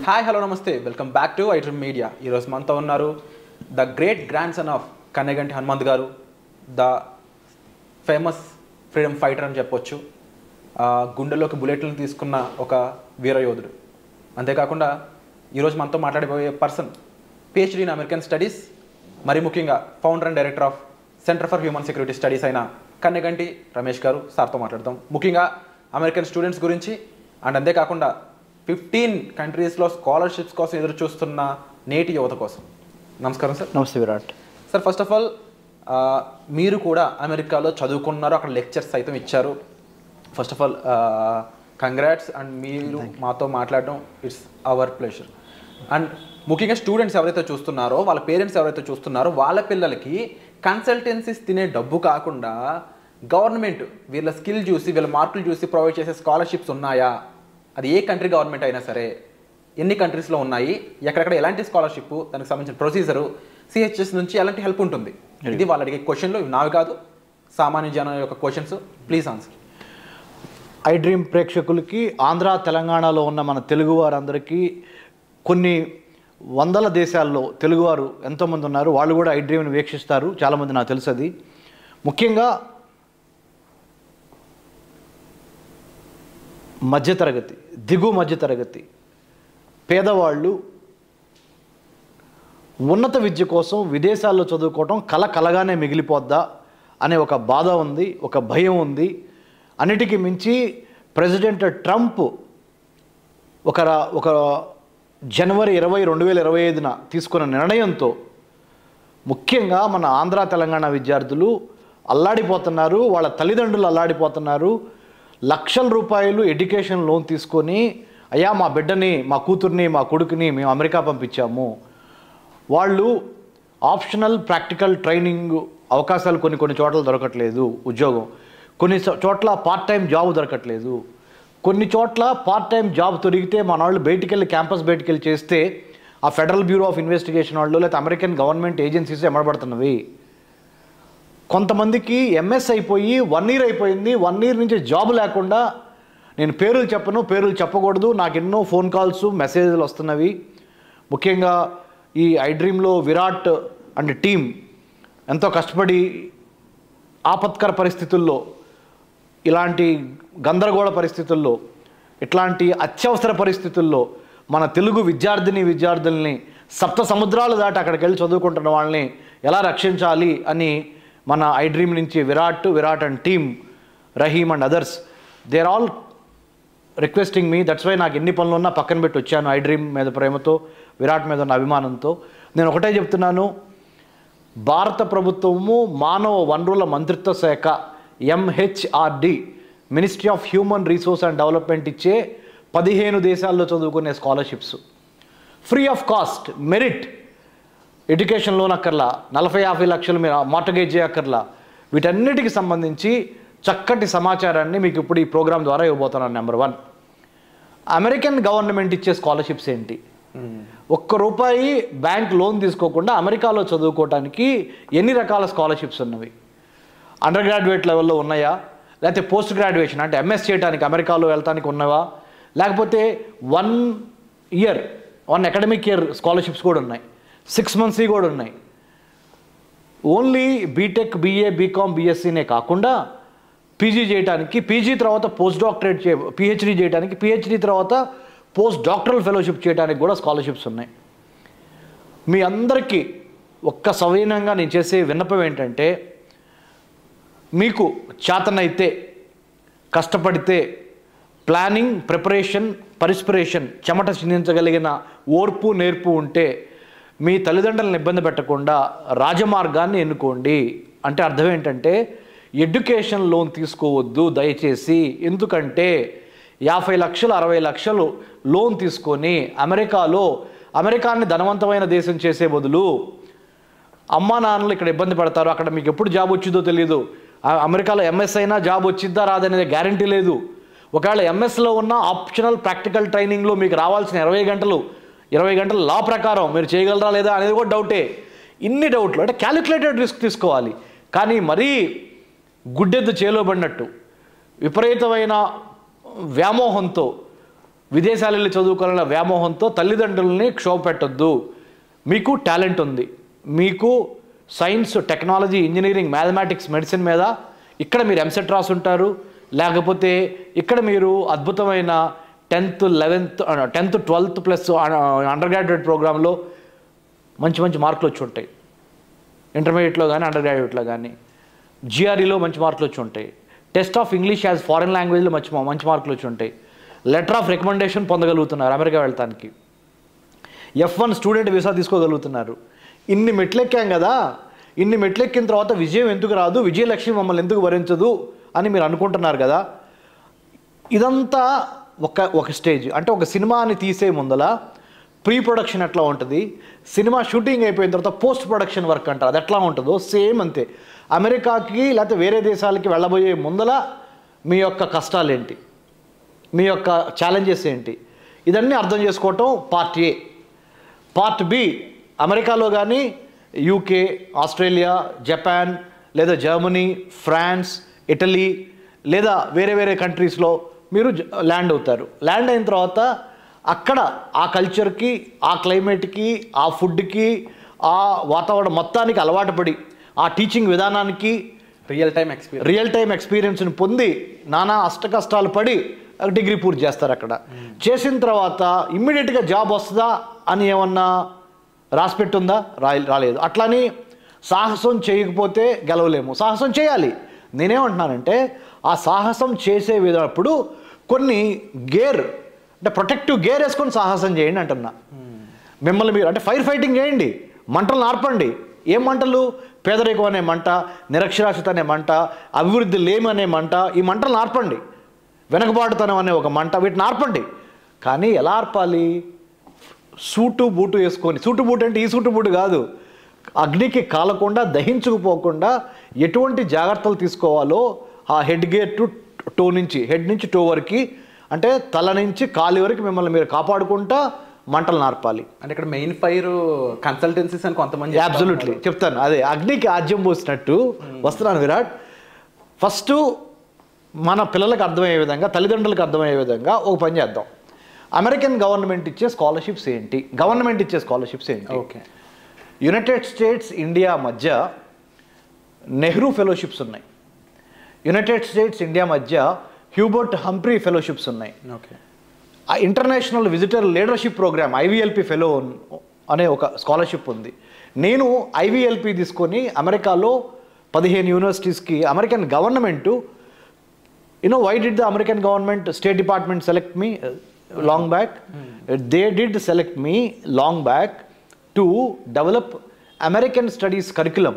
Hi hello నమస్తే welcome back to iDream media. ఈరోజు మనతో ఉన్నారు the great grand son of Kanneganti Hanumanth గారు, ద ఫేమస్ ఫ్రీడమ్ ఫైటర్ అని చెప్పొచ్చు. గుండెల్లోకి బుల్లెట్లను తీసుకున్న ఒక వీరయోధుడు. అంతేకాకుండా ఈరోజు మనతో మాట్లాడిపోయే person PhD in American studies, మరి ముఖ్యంగా founder and director of centre for human security studies అయిన కన్నెగంటి రమేష్ గారు. సార్తో మాట్లాడతాం ముఖ్యంగా అమెరికన్ స్టూడెంట్స్ గురించి. అండ్ అంతేకాకుండా 15 కంట్రీస్లో స్కాలర్షిప్స్ కోసం ఎదురు చూస్తున్న నేటి యువత కోసం. నమస్కారం సార్. నమస్తే Virat sir. First of all మీరు కూడా అమెరికాలో చదువుకున్నారు, అక్కడ లెక్చర్స్ సైతం ఇచ్చారు. First of all congrats. And మీరు మాతో మాట్లాడడం ఇట్స్ అవర్ ప్లెజర్. అండ్ ముఖ్యంగా స్టూడెంట్స్ ఎవరైతే చూస్తున్నారో, వాళ్ళ పేరెంట్స్ ఎవరైతే చూస్తున్నారో, వాళ్ళ పిల్లలకి కన్సల్టెన్సీస్ తినే డబ్బు కాకుండా గవర్నమెంట్ వీళ్ళ స్కిల్ చూసి, వీళ్ళ మార్కులు చూసి ప్రొవైడ్ చేసే స్కాలర్షిప్స్ ఉన్నాయా? అది ఏ కంట్రీ గవర్నమెంట్ అయినా సరే, ఎన్ని కంట్రీస్లో ఉన్నాయి, ఎక్కడెక్కడ ఎలాంటి స్కాలర్షిప్, దానికి సంబంధించిన ప్రొసీజరు, సిహెచ్ఎస్ నుంచి ఎలాంటి హెల్ప్ ఉంటుంది? ఇది వాళ్ళు అడిగే క్వశ్చన్లు, నావి కాదు, సామాన్య జనం యొక్క క్వశ్చన్స్. Please answer. ఐడ్రీమ్ ప్రేక్షకులకి, ఆంధ్ర తెలంగాణలో ఉన్న మన తెలుగు వారందరికీ, కొన్ని వందల దేశాల్లో తెలుగువారు ఎంతోమంది ఉన్నారు, వాళ్ళు కూడా ఐడ్రీమ్ని వీక్షిస్తారు. చాలామంది నాకు తెలుసు. అది ముఖ్యంగా మధ్యతరగతి, దిగు మధ్యతరగతి పేదవాళ్ళు ఉన్నత విద్య కోసం విదేశాల్లో చదువుకోవటం కలగానే మిగిలిపోద్దా అనే ఒక బాధ ఉంది, ఒక భయం ఉంది. అన్నిటికీ మించి ప్రెసిడెంట్ ట్రంప్ ఒక జనవరి 20, 2025న తీసుకున్న నిర్ణయంతో ముఖ్యంగా మన ఆంధ్ర తెలంగాణ విద్యార్థులు అల్లాడిపోతున్నారు, వాళ్ళ తల్లిదండ్రులు అల్లాడిపోతున్నారు. లక్షల రూపాయలు ఎడ్యుకేషన్ లోన్ తీసుకొని, అయ్యా మా బిడ్డని, మా కూతుర్ని, మా కొడుకుని మేము అమెరికా పంపించాము. వాళ్ళు ఆప్షనల్ ప్రాక్టికల్ ట్రైనింగ్ అవకాశాలు కొన్ని చోట్ల దొరకట్లేదు, ఉద్యోగం కొన్ని చోట్ల పార్ట్ టైం జాబ్ దొరకట్లేదు, కొన్ని చోట్ల పార్ట్ టైం జాబ్ దొరికితే మన వాళ్ళు క్యాంపస్ బయటికి వెళ్ళి చేస్తే ఆ ఫెడరల్ బ్యూరో ఆఫ్ ఇన్వెస్టిగేషన్ వాళ్ళు, లేకపోతే అమెరికన్ గవర్నమెంట్ ఏజెన్సీస్ ఎమ్మడబడుతున్నవి. కొంతమందికి ఎంఎస్ అయిపోయి 1 year అయిపోయింది, 1 year నుంచి జాబ్ లేకుండా, నేను పేర్లు చెప్పను, పేర్లు చెప్పకూడదు, నాకు ఎన్నో ఫోన్ కాల్స్, మెసేజ్లు వస్తున్నవి. ముఖ్యంగా ఈ ఐడ్రీమ్లో విరాట్ అండ్ టీం ఎంతో కష్టపడి ఆపత్కర పరిస్థితుల్లో, ఇలాంటి గందరగోళ పరిస్థితుల్లో, ఇట్లాంటి అత్యవసర పరిస్థితుల్లో మన తెలుగు విద్యార్థుల్ని సప్త సముద్రాలు దాటి అక్కడికి వెళ్ళి చదువుకుంటున్న వాళ్ళని ఎలా రక్షించాలి అని మన ఐడ్రీమ్ నుంచి Virat and team, Rahim and others, they are all requesting me. That's why నాకు ఎన్ని పనులు ఉన్నా పక్కన పెట్టి వచ్చాను. ఐడ్రీమ్ మీద ప్రేమతో, విరాట్ మీద ఉన్న అభిమానంతో నేను ఒకటే చెప్తున్నాను. భారత ప్రభుత్వము మానవ వనరుల మంత్రిత్వ శాఖ MHRD, ministry of human resource and development ఇచ్చే 15 దేశాల్లో చదువుకునే scholarships free of cost, merit, education loan అక్కర్లా, 40-50 లక్షలు మీరు మార్టగేజ్ చేయక్కర్లా. వీటన్నిటికి సంబంధించి చక్కటి సమాచారాన్ని మీకు ఇప్పుడు ఈ ప్రోగ్రాం ద్వారా ఇవ్వబోతున్నాను. నెంబర్ 1, అమెరికన్ గవర్నమెంట్ ఇచ్చే స్కాలర్షిప్స్ ఏంటి? ₹1 బ్యాంక్ లోన్ తీసుకోకుండా అమెరికాలో చదువుకోవడానికి ఎన్ని రకాల స్కాలర్షిప్స్ ఉన్నవి? అండర్ గ్రాడ్యుయేట్ లెవెల్లో ఉన్నాయా, లేకపోతే పోస్ట్ గ్రాడ్యుయేషన్ అంటే ఎంఎస్ చేయడానికి అమెరికాలో వెళ్తానికి ఉన్నవా, లేకపోతే 1 అకాడమిక్ ఇయర్ స్కాలర్షిప్స్ కూడా ఉన్నాయి, 6 months కూడా ఉన్నాయి. ఓన్లీ బీటెక్, BA, BCom, BScనే కాకుండా పీజీ చేయడానికి, పీజీ తర్వాత పోస్ట్ డాక్టరేట్ PhD చేయడానికి, PhD తర్వాత పోస్ట్ డాక్టరల్ ఫెలోషిప్ చేయడానికి కూడా స్కాలర్షిప్స్ ఉన్నాయి. మీ అందరికీ ఒక్క సవినయంగా నేను చేసే విన్నపం ఏంటంటే, మీకు చేతనైతే, కష్టపడితే, ప్లానింగ్, ప్రిపరేషన్, పరిస్పిరేషన్, చెమట చిందించగలిగిన ఓర్పు, నేర్పు ఉంటే మీ తల్లిదండ్రులను ఇబ్బంది పెట్టకుండా రాజమార్గాన్ని ఎన్నుకోండి. అంటే అర్థం ఏంటంటే, ఎడ్యుకేషన్ లోన్ తీసుకోవద్దు దయచేసి. ఎందుకంటే 50 లక్షలు 60 లక్షలు లోన్ తీసుకొని అమెరికాని ధనవంతమైన దేశం చేసే బదులు అమ్మా నాన్నలు ఇక్కడ ఇబ్బంది పడతారు. అక్కడ మీకు ఎప్పుడు జాబ్ వచ్చిందో తెలియదు. అమెరికాలో ఎంఎస్ అయినా జాబ్ వచ్చిద్దా రాదనేది గ్యారంటీ లేదు. ఒకవేళ ఎంఎస్లో ఉన్న ఆప్షనల్ ప్రాక్టికల్ ట్రైనింగ్లో మీకు రావాల్సిన 20 గంటలు లా ప్రకారం మీరు చేయగలరా లేదా అనేది కూడా డౌటే. ఇన్ని డౌట్లు అంటే క్యాలిక్యులేటెడ్ రిస్క్ తీసుకోవాలి. కానీ మరీ గుడ్డెద్దు చేలోబడినట్టు విపరీతమైన వ్యామోహంతో విదేశాలు వెళ్ళి చదువుకోవాలన్న వ్యామోహంతో తల్లిదండ్రులని క్షోభ పెట్టొద్దు. మీకు టాలెంట్ ఉంది, మీకు science, technology, engineering, mathematics, medicine మీద ఇక్కడ మీరు ఎంసెట్ రాసుంటారు, లేకపోతే ఇక్కడ మీరు అద్భుతమైన 10th 11th 12th plus under graduate ప్రోగ్రాంలో మంచి మంచి మార్కులు వచ్చి ఉంటాయి. ఇంటర్మీడియట్లో కానీ అండర్ గ్రాడ్యుయేట్లో కానీ జిఆర్ఈలో మంచి మార్కులు వచ్చి ఉంటాయి. Test of English as foreign లాంగ్వేజ్లో మంచి మార్కులు వచ్చి ఉంటాయి. లెటర్ ఆఫ్ రికమెండేషన్ పొందగలుగుతున్నారు అమెరికా వెళ్ళటానికి. F1 student visa తీసుకోగలుగుతున్నారు. ఇన్ని మెట్లెక్కాం కదా, ఇన్ని మెట్లెక్కిన తర్వాత విజయం ఎందుకు రాదు, విజయలక్ష్మి మమ్మల్ని ఎందుకు భరించదు అని మీరు అనుకుంటున్నారు కదా. ఇదంతా ఒక స్టేజ్. అంటే ఒక సినిమాని తీసే ముందల ప్రీ ప్రొడక్షన్ ఎట్లా ఉంటుంది, సినిమా షూటింగ్ అయిపోయిన తర్వాత పోస్ట్ ప్రొడక్షన్ వర్క్ అంటారు, అది ఎట్లా ఉంటుందో సేమ్ అంతే. అమెరికాకి లేకపోతే వేరే దేశాలకి వెళ్ళబోయే ముందల మీ యొక్క కష్టాలు ఏంటి, మీ యొక్క ఛాలెంజెస్ ఏంటి, ఇదన్నీ అర్థం చేసుకోవటం పార్ట్ ఏ. పార్ట్ బి, అమెరికాలో కానీ యూకే, ఆస్ట్రేలియా, జపాన్ లేదా జర్మనీ, ఫ్రాన్స్, ఇటలీ లేదా వేరే వేరే కంట్రీస్లో మీరు ల్యాండ్ అవుతారు. ల్యాండ్ అయిన తర్వాత అక్కడ ఆ కల్చర్కి, ఆ క్లైమేట్కి, ఆ ఫుడ్కి, ఆ వాతావరణం మొత్తానికి అలవాటు పడి ఆ టీచింగ్ విధానానికి రియల్ టైం ఎక్స్పీరియన్స్ని పొంది నానా అష్టకష్టాలు పడి డిగ్రీ పూర్తి చేస్తారు. అక్కడ చేసిన తర్వాత ఇమ్మీడియట్గా జాబ్ వస్తుందా అని ఏమన్నా రాసిపెట్టుందా? రాలేదు. అట్లాని సాహసం చేయకపోతే గెలవలేము, సాహసం చేయాలి. నేనేమంటున్నానంటే ఆ సాహసం చేసే విధప్పుడు కొన్ని గేర్ అంటే ప్రొటెక్టివ్ గేర్ వేసుకొని సాహసం చేయండి అంటున్నా. మిమ్మల్ని మీరు అంటే ఫైర్ ఫైటింగ్ చేయండి, మంటలు నార్పండి. ఏం మంటలు? పేదరికం అనే మంట, నిరక్షరాస్యత అనే మంట, అభివృద్ధి లేమి అనే మంట. ఈ మంటలు నార్పండి. వెనకబాటుతనం అనే ఒక మంట, వీటిని ఆర్పండి. కానీ ఎలా ఆర్పాలి? సూటు బూటు వేసుకొని. సూటు బూటు అంటే ఈ సూటు బూటు కాదు, అగ్నికి కాలకుండా దహించుకుపోకుండా ఎటువంటి జాగ్రత్తలు తీసుకోవాలో ఆ హెడ్ గేర్ టు టో నుంచి, హెడ్ నుంచి టో వరకు, అంటే తల నుంచి కాలి వరకు మిమ్మల్ని మీరు కాపాడుకుంటా మంటలు నార్పాలి. అంటే ఇక్కడ మెయిన్ ఫైర్ కన్సల్టెన్సీస్ అని కొంతమంది. అబ్సల్యూట్లీ చెప్తాను, అదే అగ్నికి ఆజ్యం పోసినట్టు వస్తున్నాను విరాట్. ఫస్ట్ మన పిల్లలకు అర్థమయ్యే విధంగా, తల్లిదండ్రులకు అర్థమయ్యే విధంగా ఒక పని చేద్దాం. అమెరికన్ గవర్నమెంట్ ఇచ్చే స్కాలర్షిప్స్ ఏంటి, గవర్నమెంట్ ఇచ్చే స్కాలర్షిప్స్ ఏంటి? ఓకే. యునైటెడ్ స్టేట్స్ ఇండియా మధ్య నెహ్రూ ఫెలోషిప్స్ ఉన్నాయి. యునైటెడ్ స్టేట్స్ ఇండియా మధ్య హ్యూబర్ట్ హంఫ్రీ ఫెలోషిప్స్ ఉన్నాయి. ఓకే. ఆ international visitor leadership programme IVLP fellow అనే ఒక స్కాలర్షిప్ ఉంది. నేను ఐవీఎల్పీ తీసుకొని అమెరికాలో 15 యూనివర్సిటీస్కి American government, why did the American government, State Department select me long back? They did select me long back to develop American studies curriculum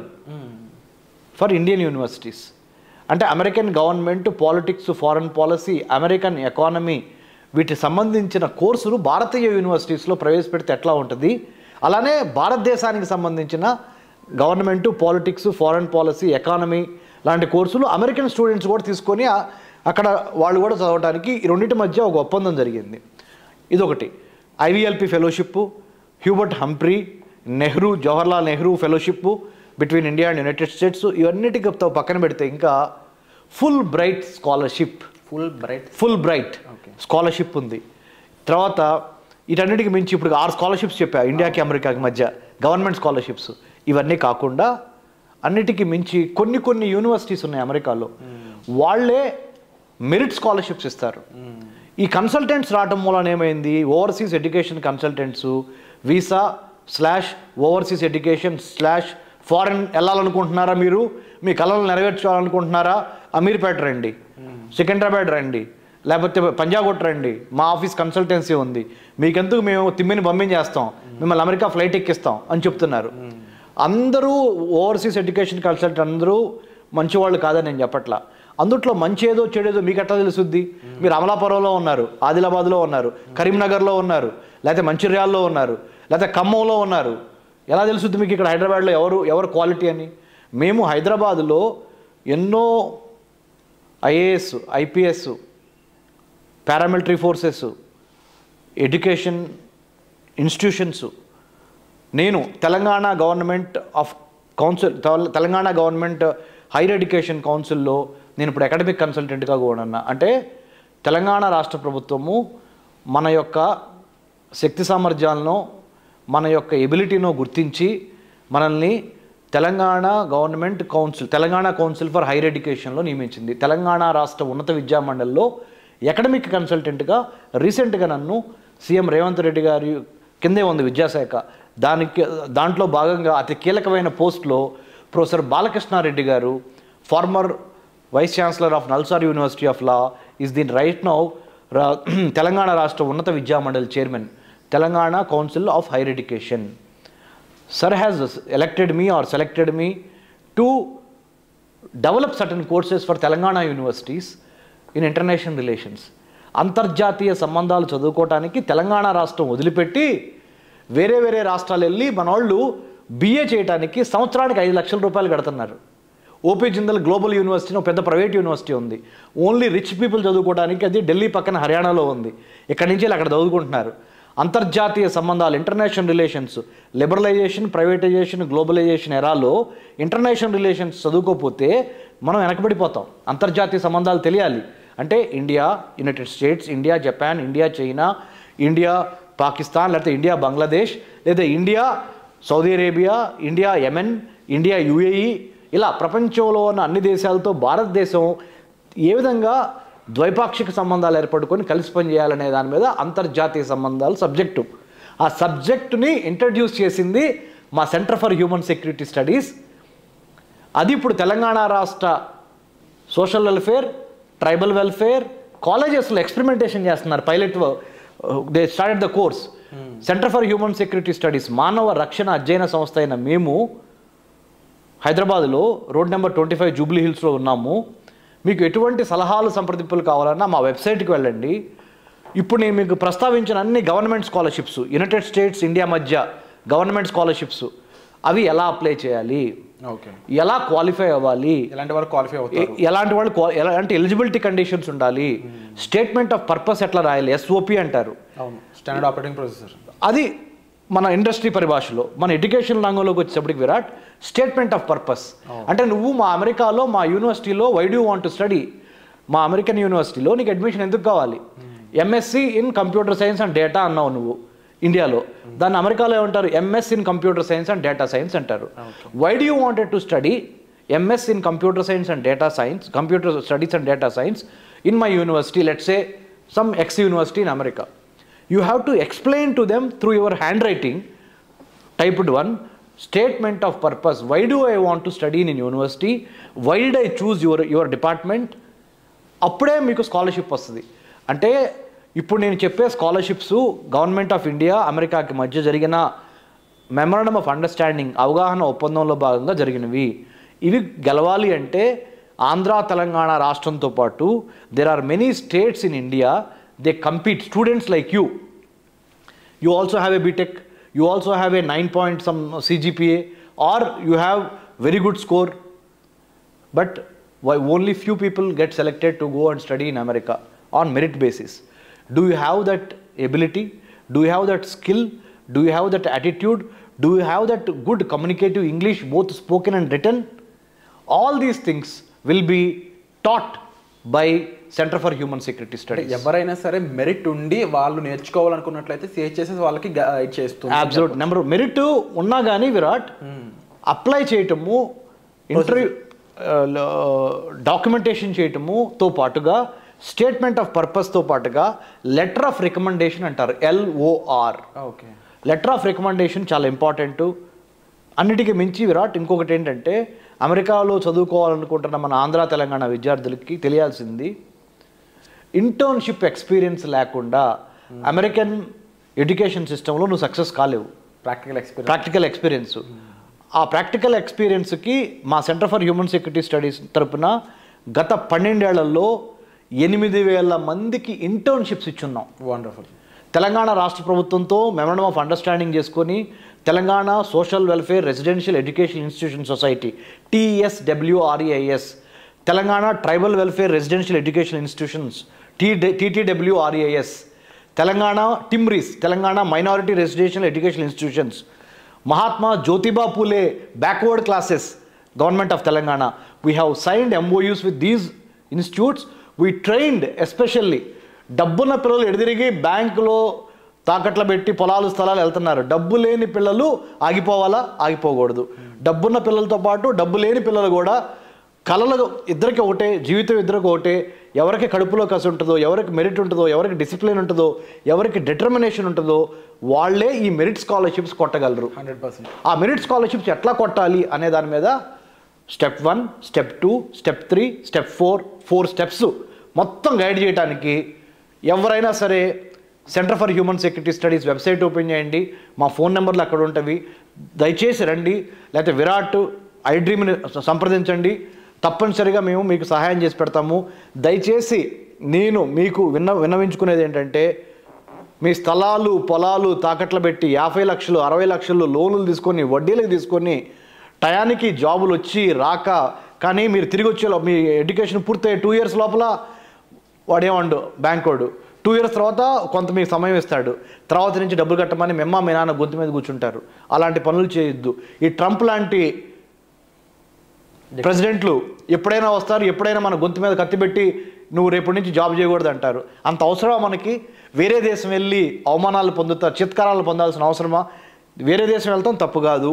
for Indian universities. అంటే American government, politics, foreign policy, American economy వీటికి సంబంధించిన కోర్సులు భారతీయ యూనివర్సిటీస్లో ప్రవేశపెడితే ఎట్లా ఉంటుంది, అలానే భారతదేశానికి సంబంధించిన government, politics, foreign policy, economy లాంటి కోర్సులు అమెరికన్ స్టూడెంట్స్ కూడా తీసుకొని అక్కడ వాళ్ళు కూడా చదవడానికి ఈ రెండింటి మధ్య ఒక ఒప్పందం జరిగింది. ఇదొకటి. IVLP fellowship, Hubert Humphrey, Nehru, Jawaharlal Nehru fellowship between India and United States. ఇవన్నిటికి పక్కన పెడితే ఇంకా Fulbright scholarship, Fulbright scholarship ఉంది. తర్వాత వీటన్నిటికి మించి ఇప్పుడు 6 స్కాలర్షిప్స్ చెప్పా ఇండియాకి అమెరికాకి మధ్య, గవర్నమెంట్ స్కాలర్షిప్స్. ఇవన్నీ కాకుండా అన్నిటికీ మించి కొన్ని యూనివర్సిటీస్ ఉన్నాయి అమెరికాలో, వాళ్ళే మెరిట్ స్కాలర్షిప్స్ ఇస్తారు. ఈ కన్సల్టెంట్స్ రావటం మూలన ఏమైంది, overseas education consultants visa overseas education/ foreign వెళ్ళాలనుకుంటున్నారా, మీరు మీ కళలు నెరవేర్చాలనుకుంటున్నారా, అమీర్పేట రండి, సికింద్రాబాద్ రండి, లేకపోతే పంజాగుట్ రండి, మా ఆఫీస్ కన్సల్టెన్సీ ఉంది, మీకెందుకు మేము తిమ్మిని పంపించేస్తాం, మిమ్మల్ని అమెరికా ఫ్లైట్ ఎక్కిస్తాం అని చెప్తున్నారు. అందరూ ఓవర్సీస్ ఎడ్యుకేషన్ కన్సల్టెంట్ అందరూ మంచివాళ్ళు కాదని నేను చెప్పట్లా. అందుట్లో మంచి ఏదో చెడేదో మీకు ఎట్లా తెలుసుద్ది? మీరు అమలాపురంలో ఉన్నారు, ఆదిలాబాద్లో ఉన్నారు, కరీంనగర్లో ఉన్నారు, లేకపోతే మంచిర్యాలలో ఉన్నారు, లేకపోతే ఖమ్మంలో ఉన్నారు, ఎలా తెలుసుద్ది మీకు ఇక్కడ హైదరాబాద్లో ఎవరు క్వాలిటీ అని? మేము హైదరాబాదులో ఎన్నో IAS, IPS, paramilitary forces, education institutions, నేను Telangana government Telangana government higher education కౌన్సిల్లో నేను ఇప్పుడు అకాడమిక్ కన్సల్టెంట్గా కూడా ఉన్నా. అంటే తెలంగాణ రాష్ట్ర ప్రభుత్వము మన యొక్క శక్తి సామర్థ్యాలను, మన యొక్క ఎబిలిటీనో గుర్తించి మనల్ని Telangana government council, Telangana council for higher ఎడ్యుకేషన్లో నియమించింది. తెలంగాణ రాష్ట్ర ఉన్నత విద్యా మండలిలో అకాడమిక్ కన్సల్టెంట్గా రీసెంట్గా నన్ను సీఎం రేవంత్ రెడ్డి గారి కిందే ఉంది విద్యాశాఖ, దాంట్లో భాగంగా అతి కీలకమైన పోస్ట్లో ప్రొఫెసర్ బాలకృష్ణారెడ్డి గారు, former vice chancellor of NALSAR university of law, is the right now Telangana రాష్ట్ర ఉన్నత విద్యా మండలి chairman, Telangana council of higher education. Sir has elected me or selected me to develop certain courses for Telangana universities in international relations. అంతర్జాతీయ సంబంధాలు చదువుకోవటానికి తెలంగాణ రాష్ట్రం వదిలిపెట్టి వేరే వేరే రాష్ట్రాలు వెళ్ళి మన వాళ్ళు BA చేయడానికి సంవత్సరానికి 5 లక్షల రూపాయలు కడుతున్నారు. ఓపీ జిందల్ గ్లోబల్ యూనివర్సిటీ ఒక పెద్ద ప్రైవేట్ యూనివర్సిటీ ఉంది. ఓన్లీ రిచ్ పీపుల్ చదువుకోవడానికి, అది ఢిల్లీ పక్కన హర్యానాలో ఉంది. ఇక్కడి నుంచి అక్కడ చదువుకుంటున్నారు. అంతర్జాతీయ సంబంధాలు, international relations, liberalisation, privatisation, globalisation ఎరాలో ఇంటర్నేషనల్ రిలేషన్స్ చదువుకోకపోతే మనం వెనకబడిపోతాం. అంతర్జాతీయ సంబంధాలు తెలియాలి అంటే India United States, India Japan, India China, India Pakistan, లేకపోతే ఇండియా బంగ్లాదేశ్, లేదా India Saudi Arabia, India Yemen, India UAE, ఇలా ప్రపంచంలో ఉన్న అన్ని దేశాలతో భారతదేశం ఏ విధంగా ద్వైపాక్షిక సంబంధాలు ఏర్పడుకొని కలిసి పనిచేయాలనే దాని మీద అంతర్జాతీయ సంబంధాలు సబ్జెక్టు. ఆ సబ్జెక్టుని ఇంట్రడ్యూస్ చేసింది మా centre for human security studies. అది ఇప్పుడు తెలంగాణ రాష్ట్ర సోషల్ వెల్ఫేర్, ట్రైబల్ వెల్ఫేర్ కాలేజెస్లో ఎక్స్పెరిమెంటేషన్ చేస్తున్నారు. Pilot they started the course. Centre for human security studies మానవ రక్షణ అధ్యయన సంస్థ అయిన మేము హైదరాబాద్లో రోడ్ నెంబర్ 25 జూబ్లీ హిల్స్లో ఉన్నాము. మీకు ఎటువంటి సలహాలు సంప్రదింపులు కావాలన్నా మా వెబ్సైట్కి వెళ్ళండి. ఇప్పుడు నేను మీకు ప్రస్తావించిన అన్ని government scholarships, United States India మధ్య గవర్నమెంట్ స్కాలర్షిప్స్, అవి ఎలా అప్లై చేయాలి, ఎలా క్వాలిఫై అవ్వాలి, ఎలాంటి వాళ్ళు క్వాలిఫై అవుతారు, ఎలాంటి వాళ్ళు ఎలాంటి ఎలిజిబిలిటీ కండిషన్స్ ఉండాలి, స్టేట్మెంట్ ఆఫ్ పర్పస్ ఎట్లా రాయాలి, SOP అంటారు, స్టాండర్డ్ ఆపరేటింగ్ ప్రొసీజర్. అది మన ఇండస్ట్రీ పరిభాషలో. మన ఎడ్యుకేషన్ రంగంలోకి వచ్చేటప్పటికి విరాట్, స్టేట్మెంట్ ఆఫ్ పర్పస్ అంటే నువ్వు మా అమెరికాలో మా యూనివర్సిటీలో why do want to study, మా అమెరికన్ యూనివర్సిటీలో నీకు అడ్మిషన్ ఎందుకు కావాలి, MSc in computer science and data అన్నావు నువ్వు ఇండియాలో, దాన్ని అమెరికాలో ఏమంటారు, MS in computer science and data science అంటారు. Why do you wanted to study MS in computer science and data science, computer studies and data science in my university, let's say some X university in America. You have to explain to them through your handwriting, typed one, statement of purpose. Why do I want to study in university? Why did I choose your department? అప్పుడే మీకు scholarship వస్తుంది. అంటే ఇప్పుడు నేను చెప్పే scholarships government of India అమెరికాకి మధ్య జరిగిన మెమరాండమ్ ఆఫ్ అండర్స్టాండింగ్, అవగాహన ఒప్పందంలో భాగంగా జరిగినవి. ఇవి గెలవాలి అంటే ఆంధ్ర తెలంగాణ రాష్ట్రంతో పాటు there are many states in India, they compete. Students like you also have a BTech, you also have a 9 point some CGPA, or you have very good score, but why only few people get selected to go and study in America on merit basis? Do you have that ability? Do you have that skill? Do you have that attitude? Do you have that good communicative English, both spoken and written? All these things will be taught by centre for human security studies. ఎవరైనా సరే merit ఉండి వాళ్ళు నేర్చుకోవాలనుకున్నట్లయితే CHSS వాళ్ళకి guide చేస్తుంది. Absolute number merit ఉన్నా కానీ Virat apply చేయటము, interview documentation చేయటముతో పాటుగా స్టేట్మెంట్ ఆఫ్ పర్పస్తో పాటుగా లెటర్ ఆఫ్ రికమెండేషన్ అంటారు, LOR. Okay, letter of recommendation చాలా ఇంపార్టెంట్. అన్నిటికీ మించి విరాట్ ఇంకొకటి ఏంటంటే అమెరికాలో చదువుకోవాలనుకుంటున్న మన ఆంధ్ర తెలంగాణ విద్యార్థులకి తెలియాల్సింది, ఇంటర్న్షిప్ ఎక్స్పీరియన్స్ లేకుండా అమెరికన్ ఎడ్యుకేషన్ సిస్టంలో నువ్వు సక్సెస్ కాలేవు. Practical experience. ఆ ప్రాక్టికల్ ఎక్స్పీరియన్స్కి మా centre for human security studies తరపున గత 12 ఏళ్లలో 8,000 మందికి ఇంటర్న్షిప్స్ ఇచ్చున్నాం. వండర్ఫుల్. తెలంగాణ రాష్ట్ర ప్రభుత్వంతో మెమరాండమ్ ఆఫ్ అండర్స్టాండింగ్ చేసుకొని Telangana social welfare residential education institution society, TSWREIS, Telangana tribal welfare residential education institutions, TTWREIS, Telangana TIMRIS, Telangana minority residential education institutions, Mahatma Jyotiba Phule backward classes, government of Telangana. We have signed MOUs with these institutes. We trained especially డబ్బున్న పిల్లలు ఎడదిరిగి బ్యాంకులో తాకట్లు పెట్టి పొలాలు స్థలాలు వెళ్తున్నారు. డబ్బు లేని పిల్లలు ఆగిపోవాలా? ఆగిపోకూడదు. డబ్బున్న పిల్లలతో పాటు డబ్బు లేని పిల్లలు కూడా కళలు ఇద్దరికి ఒకటే, జీవితం ఇద్దరికి ఒకటే. ఎవరికి కడుపులో కసి ఉంటుందో, ఎవరికి మెరిట్ ఉంటుందో, ఎవరికి డిసిప్లిన్ ఉంటుందో, ఎవరికి డిటర్మినేషన్ ఉంటుందో వాళ్ళే ఈ మెరిట్ స్కాలర్షిప్స్ కొట్టగలరు. 100%. ఆ మెరిట్ స్కాలర్షిప్స్ ఎట్లా కొట్టాలి అనే దాని మీద step 1, step 2, step 3, step 4 steps మొత్తం గైడ్ చేయడానికి ఎవరైనా సరే centre for human security studies website open చేయండి. మా ఫోన్ నెంబర్లు అక్కడ ఉంటవి. దయచేసి రండి. లేకపోతే విరాట్ ఐడ్రీమ్ని సంప్రదించండి. తప్పనిసరిగా మేము మీకు సహాయం చేసి పెడతాము. దయచేసి నేను మీకు విన్నవించుకునేది ఏంటంటే, మీ స్థలాలు పొలాలు తాకట్లు పెట్టి 50 లక్షలు 60 లక్షలు లోన్లు తీసుకొని వడ్డీలకు తీసుకొని టయానికి జాబులు వచ్చి రాక, కానీ మీరు తిరిగి వచ్చే మీ ఎడ్యుకేషన్ పూర్తయ్యే 2 ఇయర్స్ లోపల వాడేమండు బ్యాంక్ వాడు 2 ఇయర్స్ తర్వాత కొంత మీకు సమయం ఇస్తాడు. తర్వాత నుంచి డబ్బులు కట్టమని మీ నాన్న గొంతు మీద కూర్చుంటారు. అలాంటి పనులు చేయొద్దు. ఈ ట్రంప్ లాంటి ప్రెసిడెంట్లు ఎప్పుడైనా వస్తారు, ఎప్పుడైనా మన గొంతు మీద కత్తిపెట్టి నువ్వు రేపటి నుంచి జాబ్ చేయకూడదు అంటారు. అంత అవసరమా మనకి? వేరే దేశం వెళ్ళి అవమానాలు పొందుతారు, చిత్కారాలు పొందాల్సిన అవసరమా? వేరే దేశం వెళ్తాం తప్పు కాదు,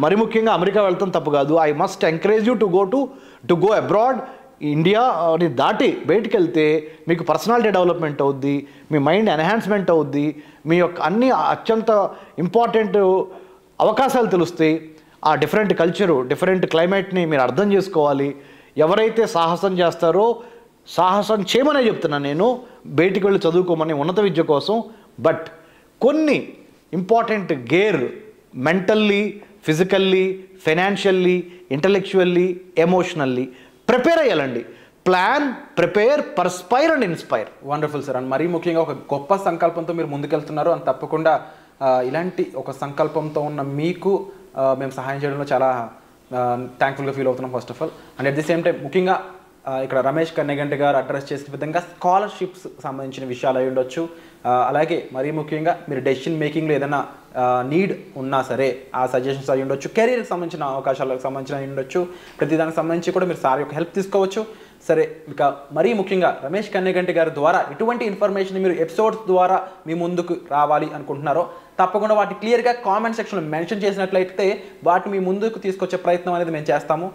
మరి ముఖ్యంగా అమెరికా వెళ్తాం తప్పు కాదు. I must encourage you to go abroad. ఇండియాని దాటి బయటికి వెళ్తే మీకు పర్సనాలిటీ డెవలప్మెంట్ అవుద్ది, మీ మైండ్ ఎన్హాన్స్మెంట్ అవుద్ది, మీ యొక్క అన్ని అత్యంత ఇంపార్టెంట్ అవకాశాలు తెలుస్తాయి. ఆ డిఫరెంట్ కల్చరు, డిఫరెంట్ క్లైమేట్ని మీరు అర్థం చేసుకోవాలి. ఎవరైతే సాహసం చేస్తారో సాహసం చేయమనే చెప్తున్నాను నేను, బయటికి వెళ్ళి చదువుకోమని ఉన్నత విద్య కోసం. బట్ కొన్ని important gear mentally, physically, financially, intellectually, emotionally prepare అయ్యాలండి. Plan, prepare, perspire and inspire. Wonderful sir. And మరీ ముఖ్యంగా ఒక గొప్ప సంకల్పంతో మీరు ముందుకెళ్తున్నారు. అని తప్పకుండా ఇలాంటి ఒక సంకల్పంతో ఉన్న మీకు మేము సహాయం చేయడంలో చాలా థ్యాంక్ఫుల్గా ఫీల్ అవుతున్నాం first of all. And at the same time ముఖ్యంగా ఇక్కడ రమేష్ కన్నెగంటి గారు అడ్రస్ చేసిన విధంగా స్కాలర్షిప్స్ సంబంధించిన విషయాలు అయి ఉండొచ్చు. అలాగే మరీ ముఖ్యంగా మీరు డెసిషన్ మేకింగ్లో ఏదైనా నీడ్ ఉన్నా సరే ఆ సజెషన్స్ అయి ఉండొచ్చు, కెరీర్కి సంబంధించిన అవకాశాలకు సంబంధించిన అయి ఉండొచ్చు. ప్రతిదానికి సంబంధించి కూడా మీరు సార్ యొక్క హెల్ప్ తీసుకోవచ్చు. సరే, ఇక మరీ ముఖ్యంగా రమేష్ కన్నెగంటి గారి ద్వారా ఎటువంటి ఇన్ఫర్మేషన్ మీరు ఎపిసోడ్స్ ద్వారా మీ ముందుకు రావాలి అనుకుంటున్నారో తప్పకుండా వాటి క్లియర్గా కామెంట్ సెక్షన్లో మెన్షన్ చేసినట్లయితే వాటిని మీ ముందుకు తీసుకొచ్చే ప్రయత్నం అనేది మేము చేస్తాము.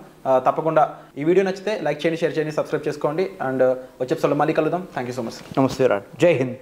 తప్పకుండా ఈ వీడియో నచ్చితే లైక్ చేయండి, షేర్ చేయండి, సబ్స్క్రైబ్ చేసుకోండి. అండ్ వచ్చే ఎపిసోడ్లో మళ్ళీ కలుద్దాం. Thank you so much. నమస్తే రాడ్. జై హింద్.